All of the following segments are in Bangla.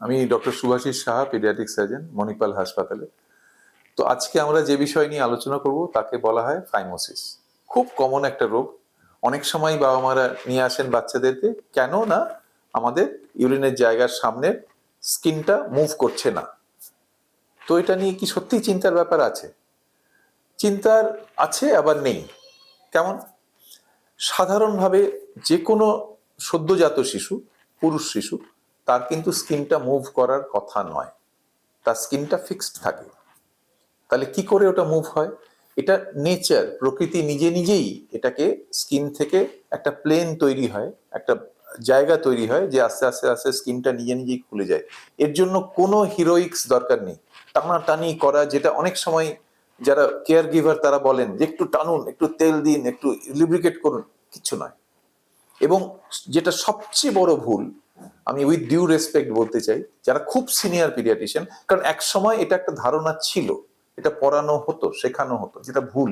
আমি doctor Subhashis Saha, paediatric surgeon, Manipal হাসপাতালে। তো আজকে আমরা যে বিষয় নিয়ে আলোচনা করব তাকে বলা হয় ফাইমোসিস। খুব কমন একটা রোগ। অনেক সময় বাবা মারা নিয়ে আসেন বাচ্চাদেরকে, কেন না আমাদের ইউরিনের জায়গার সামনে স্কিনটা মুভ করছে না। তো এটা নিয়ে কি সত্যিই চিন্তার ব্যাপার আছে? চিন্তার আছে, আবার নেই। কেমন? সাধারণভাবে যে কোনো সদ্যজাত শিশু, পুরুষ শিশু, তার কিন্তু স্কিনটা মুভ করার কথা নয়, তার স্কিনটা ফিক্সড থাকে। তাহলে কি করে ওটা মুভ হয়? এটা নেচার, প্রকৃতি নিজে নিজেই এটাকে স্কিন থেকে একটা প্লেন তৈরি হয়, একটা জায়গা তৈরি হয় যে আস্তে আস্তে আস্তে স্কিনটা নিজে নিজেই খুলে যায়। এর জন্য কোনো হিরোইক্স দরকার নেই, টানাটানি করা, যেটা অনেক সময় যারা কেয়ার গিভার তারা বলেন যে একটু টানুন, একটু তেল দিন, একটু লুব্রিকেট করুন, কিচ্ছু নয়। এবং যেটা সবচেয়ে বড় ভুল, আমি উইথ ডিউ রেসপেক্ট বলতে চাই, যারা খুব সিনিয়র পিডিয়াট্রিশিয়ান, কারণ এক সময় এটা একটা ধারণা ছিল, এটা পড়ানো হতো, শেখানো হতো, যেটা ভুল।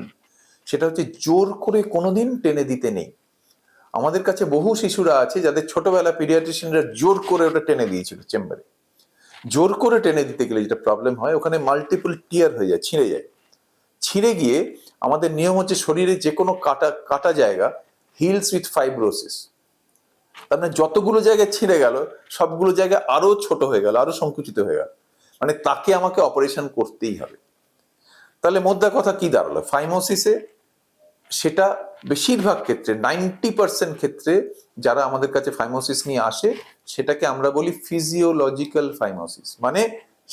সেটা হচ্ছে জোর করে কোনোদিন টেনে দিতে নেই। আমাদের কাছে বহু শিশুরা আছে যাদের ছোটবেলা পিডিয়াট্রিশিয়ানরা জোর করে ওটা টেনে দিয়েছিল চেম্বারে। জোর করে টেনে দিতে গেলে যেটা প্রবলেম হয়, ওখানে মাল্টিপল টিয়ার হয়ে যায়, ছিঁড়ে যায়। ছিঁড়ে গিয়ে আমাদের নিয়ম হচ্ছে শরীরে যে কোনো কাটা কাটা জায়গা হিলস উইথ ফাইব্রোসিস। তার মানে যতগুলো জায়গায় ছিঁড়ে গেল, সবগুলো জায়গায় আরো ছোট হয়ে গেল, আরো সংকুচিত হয়ে গেল, মানে তাকে আমাকে অপারেশন করতেই হবে। তাহলে মোদ্দা কথা কি দাঁড়ালো ফাইমোসিসে? সেটা বেশিরভাগ ক্ষেত্রে 90% ক্ষেত্রে যারা আমাদের কাছে ফাইমোসিস নিয়ে আসে, সেটাকে আমরা বলি ফিজিওলজিক্যাল ফাইমোসিস। মানে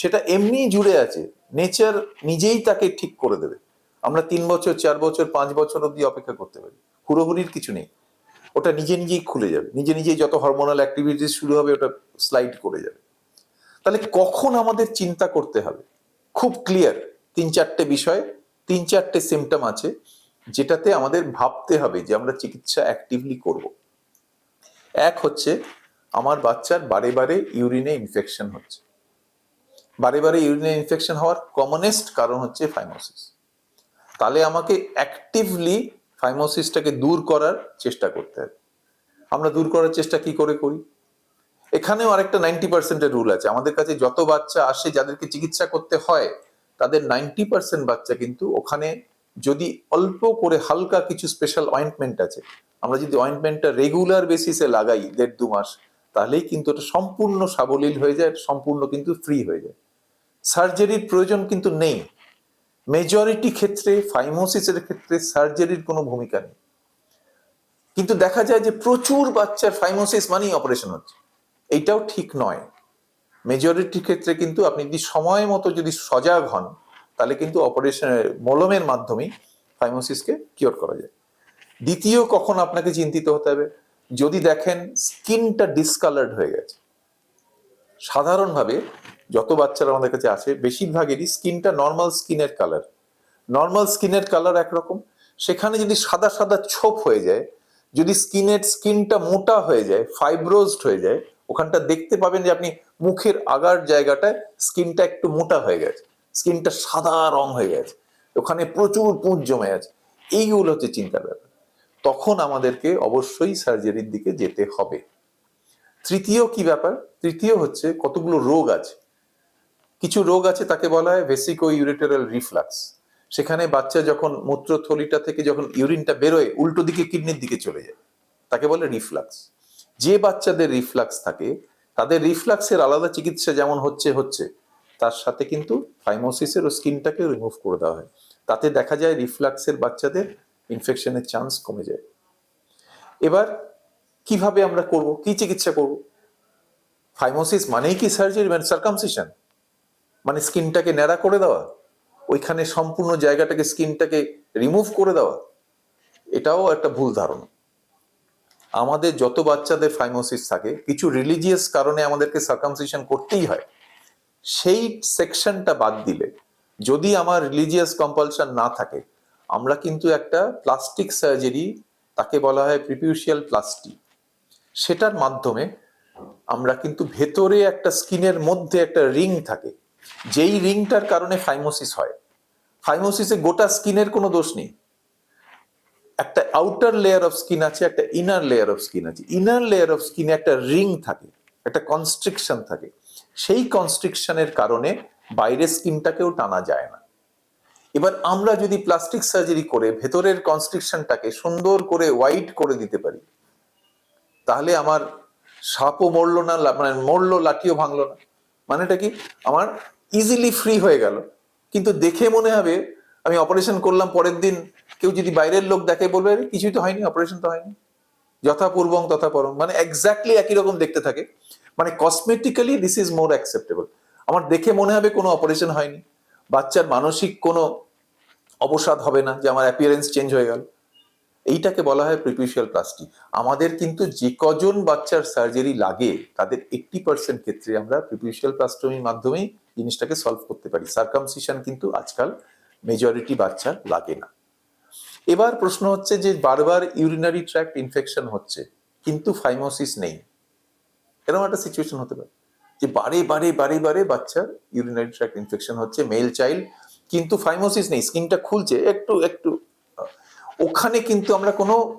সেটা এমনি জুড়ে আছে, নেচার নিজেই তাকে ঠিক করে দেবে। আমরা 3 বছর, 4 বছর, 5 বছর অব্দি অপেক্ষা করতে পারি, হুড়োহুড়ির কিছু নেই। ওটা নিজে নিজেই খুলে যাবে, নিজে নিজেই যত হরমোনাল অ্যাক্টিভিটিস শুরু হবে ওটা স্লাইড করে যাবে। তাহলে কখন আমাদের চিন্তা করতে হবে? খুব ক্লিয়ার 3-4টে বিষয়, 3-4টে সিমটম আছে যেটাতে আমাদের ভাবতে হবে যে আমরা চিকিৎসা অ্যাক্টিভলি করব। এক হচ্ছে, আমার বাচ্চার বারে বারে ইউরিনে ইনফেকশন হচ্ছে। বারে বারে ইউরিনে ইনফেকশন হওয়ার কমনেস্ট কারণ হচ্ছে ফাইমোসিস। তাহলে আমাকে অ্যাক্টিভলি ফাইমোসিসটাকে দূর করার চেষ্টা করতে হবে। আমরা দূর করার চেষ্টা কি করে করি? এখানেও আরেকটা 90%-এর রুল আছে। আমাদের কাছে যত বাচ্চা আসে যাদেরকে চিকিৎসা করতে হয়, তাদের 90% বাচ্চা কিন্তু ওখানে যদি অল্প করে হালকা কিছু স্পেশাল অয়েন্টমেন্ট আছে, আমরা যদি অয়েন্টমেন্টটা রেগুলার বেসিসে লাগাই 1.5-2 মাস, তাহলেই কিন্তু এটা সম্পূর্ণ সাবলীল হয়ে যায়, সম্পূর্ণ কিন্তু ফ্রি হয়ে যায়। সার্জারির প্রয়োজন কিন্তু নেই। মেজরিটি ক্ষেত্রে ফাইমোসিসের ক্ষেত্রে সার্জারির কোনো ভূমিকা নেই। কিন্তু দেখা যায় যে প্রচুর বাচ্চার ফাইমোসিস মানেই অপারেশন হচ্ছে। এইটাও ঠিক নয়। মেজরিটি ক্ষেত্রে কিন্তু আপনি যদি সময় মতো যদি সজাগ হন, তাহলে কিন্তু অপারেশনের মলমের মাধ্যমেই ফাইমোসিসকে কিওর করা যায়। দ্বিতীয়, কখন আপনাকে চিন্তিত হতে হবে? যদি দেখেন স্কিনটা ডিসকালার্ড হয়ে গেছে। সাধারণভাবে যত বাচ্চারা আমাদের কাছে আসে, বেশিরভাগেরই স্কিনটা নর্মাল স্কিনের কালার। নর্মাল স্কিনের কালার একরকম, সেখানে যদি সাদা সাদা ছোপ হয়ে যায়, যদি স্কিনটা মোটা হয়ে যায়, ফাইব্রোজড হয়ে যায়, ওখানটা দেখতে পাবেন যে আপনি মুখের আগার জায়গাটায় স্কিনটা একটু মোটা হয়ে গেছে, স্কিনটা সাদা রং হয়ে গেছে, ওখানে প্রচুর পুঁজ জমে আছে। এইগুলো হচ্ছে চিন্তার ব্যাপার। তখন আমাদেরকে অবশ্যই সার্জারির দিকে যেতে হবে। তৃতীয় কি ব্যাপার? তৃতীয় হচ্ছে কতগুলো রোগ আছে। কিছু রোগ আছে তাকে বলা হয় ভেসিকো ইউরেটেরাল রিফ্লাক্স। সেখানে বাচ্চা যখন মূত্রথলিটা থেকে যখন ইউরিনটা বেরোয়, উল্টো দিকে কিডনির দিকে চলে যায়, তাকে বলে রিফ্লাক্স। যে বাচ্চাদের রিফ্লাক্স থাকে, তাদের রিফ্লাক্সের আলাদা চিকিৎসা যেমন হচ্ছে, তার সাথে কিন্তু ফাইমোসিসের ও স্কিনটাকে রিমুভ করে দেওয়া হয়। তাতে দেখা যায় রিফ্লাক্সের বাচ্চাদের ইনফেকশনের চান্স কমে যায়। এবার কিভাবে আমরা করব, কি চিকিৎসা করব? ফাইমোসিস মানেই কি সার্জারি, মানে সার্কামসিশন, মানে স্কিনটাকে ন্যাড়া করে দেওয়া, ওইখানে সম্পূর্ণ জায়গাটাকে স্কিনটাকে রিমুভ করে দেওয়া? এটাও একটা ভুল ধারণা। আমাদের যত বাচ্চাদের ফাইমোসিস থাকে, কিছু রিলিজিয়াস কারণে আমাদেরকে সার্কামসিশন করতেই হয়, সেই সেকশনটা বাদ দিলে, যদি আমার রিলিজিয়াস কম্পালশন না থাকে, আমরা কিন্তু একটা প্লাস্টিক সার্জারি, তাকে বলা হয় প্রিপিউশিয়াল প্লাস্টি, সেটার মাধ্যমে আমরা কিন্তু ভেতরে একটা স্কিনের মধ্যে একটা রিং থাকে, যেই রিংটার কারণে ফাইমোসিস হয়। ফাইমোসিসে গোটা স্কিনের কোনো দোষ নেই। একটা আউটার লেয়ার অফ স্কিন আছে, একটা ইনার লেয়ার অফ স্কিন আছে। ইনার লেয়ার অফ স্কিনে একটা রিং থাকে, একটা কনস্ট্রিকশন থাকে। সেই কনস্ট্রিকশনের কারণে বাইরের স্কিনটাকেও টানা যায় না। এবার আমরা যদি প্লাস্টিক সার্জারি করে ভেতরের কনস্ট্রিকশনটাকে সুন্দর করে ওয়াইড করে দিতে পারি, তাহলে আমার সাপও মরলো না, মানে মরলো লাঠিও ভাঙলো না। মানেটা কি, আমার ইজিলি ফ্রি হয়ে গেল। কিন্তু দেখে মনে হবে আমি অপারেশন করলাম, পরের দিন কেউ যদি বাইরের লোক দেখে বলবে "আরে, কিছুই তো হয়নি, অপারেশন তো হয়নি, যথাপূর্বং তথাপরং", মানে এক্স্যাক্টলি একই রকম দেখতে থাকে। মানে cosmetically this is more acceptable. আমার দেখে মনে হবে কোনো অপারেশন হয়নি, বাচ্চার মানসিক কোনো অবসাদ হবে না যে আমার অ্যাপিয়ারেন্স চেঞ্জ হয়ে গেল। এইটাকে বলা হয় প্রিপিউশিয়াল প্লাস্টি। আমাদের কিন্তু যে কজন বাচ্চার সার্জারি লাগে তাদের 80% ক্ষেত্রে আমরা প্রিপিউশিয়াল প্লাস্টমির মাধ্যমেই জিনিসটাকে সলভ করতে পারি। সার্কামসিশন কিন্তু আজকাল মেজরিটি বাচ্চার লাগে না। এবার প্রশ্ন হচ্ছে যে বারবার ইউরিনারি ট্র্যাক্ট ইনফেকশন হচ্ছে কিন্তু ফাইমোসিস নেই, এরকম একটা সিচুয়েশন হতে পারে যে বারে বারে বারে বারে বাচ্চার ইউরিনারি ট্র্যাক্ট ইনফেকশন হচ্ছে, মেল চাইল্ড, কিন্তু ফাইমোসিস নেই, স্কিনটা খুলছে একটু একটু। ওখানে কিন্তু আমরা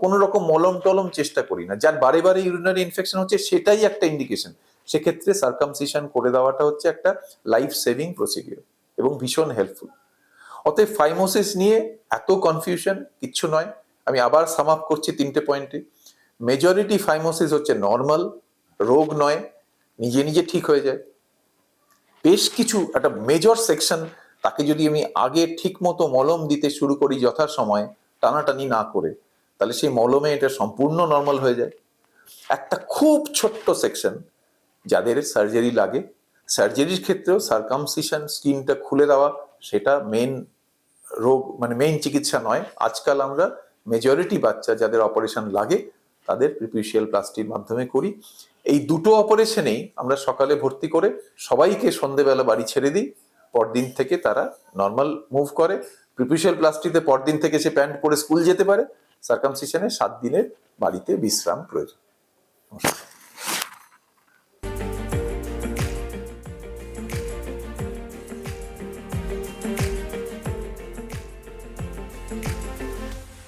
কোনো রকম মলম টলম চেষ্টা করি না। যার বারে বারে ইউরিনারি ইনফেকশন হচ্ছে সেটাই একটা ইন্ডিকেশন। সেক্ষেত্রে সার্কামসিশন করে দেওয়াটা হচ্ছে একটা লাইফ সেভিং প্রসিডিওর এবং ভীষণ হেল্পফুল। অতএব ফাইমোসিস নিয়ে এত কনফিউশন কিচ্ছু নয়। আমি আবার সাম আপ করছি 3টে পয়েন্টে। মেজরিটি ফাইমোসিস হচ্ছে নর্মাল রোগ নয়, নিজে নিজে ঠিক হয়ে যায়। বেশ কিছু একটা মেজর সেকশন, তাকে যদি আমি আগে ঠিক মতো মলম দিতে শুরু করি যথাসময়ে, টানাটানি না করে, তাহলে সেই মলমে এটা সম্পূর্ণ নর্মাল হয়ে যায়। একটা খুব ছোট্ট সেকশন যাদের সার্জারি লাগে, সার্জারির ক্ষেত্রেও সার্কামসিশন, স্কিনটা খুলে দেওয়া, সেটা মেন রোগ, মানে মেইন চিকিৎসা নয়। আজকাল আমরা মেজরিটি বাচ্চা যাদের অপারেশন লাগে তাদের প্রিপিউশিয়াল প্লাস্টির মাধ্যমে করি। এই দুটো অপারেশনেই আমরা সকালে ভর্তি করে সবাইকে সন্ধেবেলা বাড়ি ছেড়ে দিই, পরদিন থেকে তারা নর্মাল মুভ করে। প্রিপিউশিয়াল প্লাস্টিতে পরদিন থেকে সে প্যান্ট পরে স্কুল যেতে পারে, সার্কামসিশনে 7 দিনের বাড়িতে বিশ্রাম প্রয়োজন।